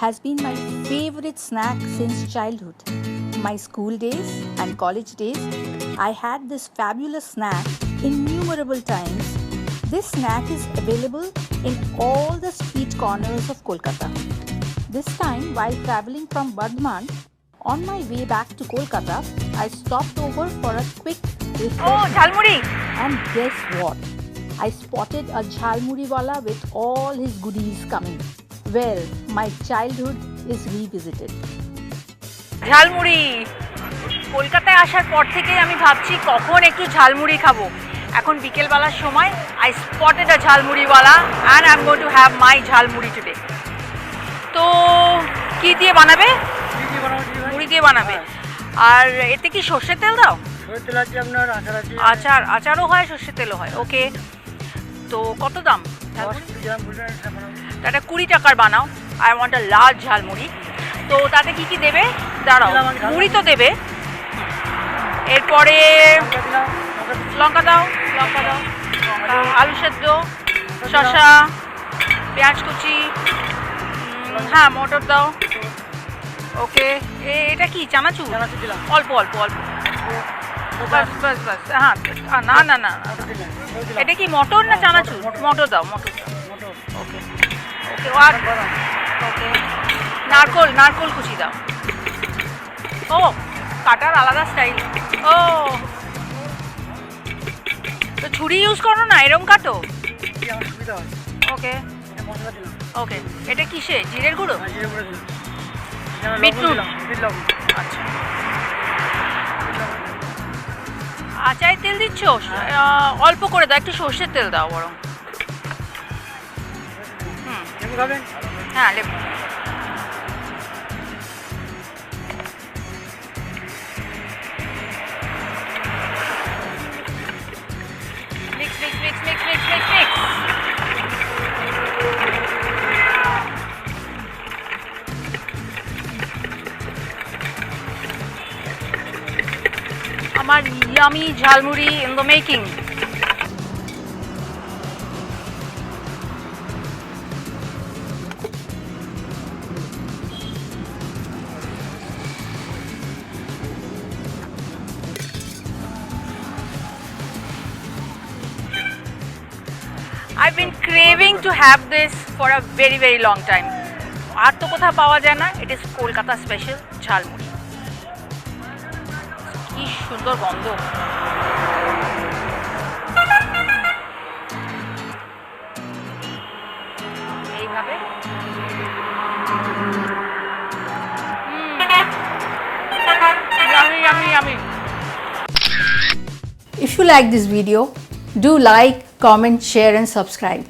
has been my favorite snack since childhood. My school days and college days, I had this fabulous snack innumerable times. This snack is available in all the street corners of Kolkata. This time, while traveling from Bardhaman, on my way back to Kolkata, I stopped over for a quick refreshment. Oh, jhalmuri! And guess what? I spotted a jhalmuri wala with all his goodies coming. Well, my childhood is revisited. Jhalmuri কলকাতায় আসার পর থেকেই আমি ভাবছি কখন একটু ঝালমুড়ি খাবো। এখন বিকেলবেলার সময় I spotted a ঝালমুড়িওয়ালা and I'm going to have my jhalmuri today. তো কি দিয়ে বানাবে? মুড়ি দিয়ে বানাবে। আর এতে কি সর্ষের তেল দাও? সর্ষের তেল আছে আপনার, আচার আছে। আচারও হয়, সর্ষের তেলও হয়। ওকে, তো কত দাম? এটা 20 টাকার বানাও। I want a large jhalmuri. তো তাতে কি কি দেবে? দাঁড়াও, মুড়ি তো দেবে, এরপরে লঙ্কা দাও, আলু সেদ্ধ, শসা, পেঁয়াজ কুচি, হ্যাঁ মটর দাও। ওকে, এটা কি চানাচুর? অল্প অল্প অল্প, বাস বাস বাস। হ্যাঁ, না না না, এটা কি মটর না চানাচুর? মটর দাও, মটর দাও। ওকে ওকে, আর ওকে, নারকোল কুচি দাও। ও, কাটার আলাদা স্টাইল। ও, তো ছুরি ইউজ করো না, এরকম কাটো। ওকে ওকে, এটা কিসে? জিরের গুঁড়ো, বিটনুন। আচ্ছা, আচারের তেল দিচ্ছ? অল্প করে দাও, একটু সর্ষের তেল দাও বরং। হ্যাঁ, লেবু। মিক্স। আমার yummy jhalmuri in the making. I've been craving to have this for a very very long time. আর তো কোথাও পাওয়া যায় না। It is Kolkata special jhalmuri. কি সুন্দর গন্ধ। এইভাবে yummy. If you like this video, do like, comment, share and subscribe.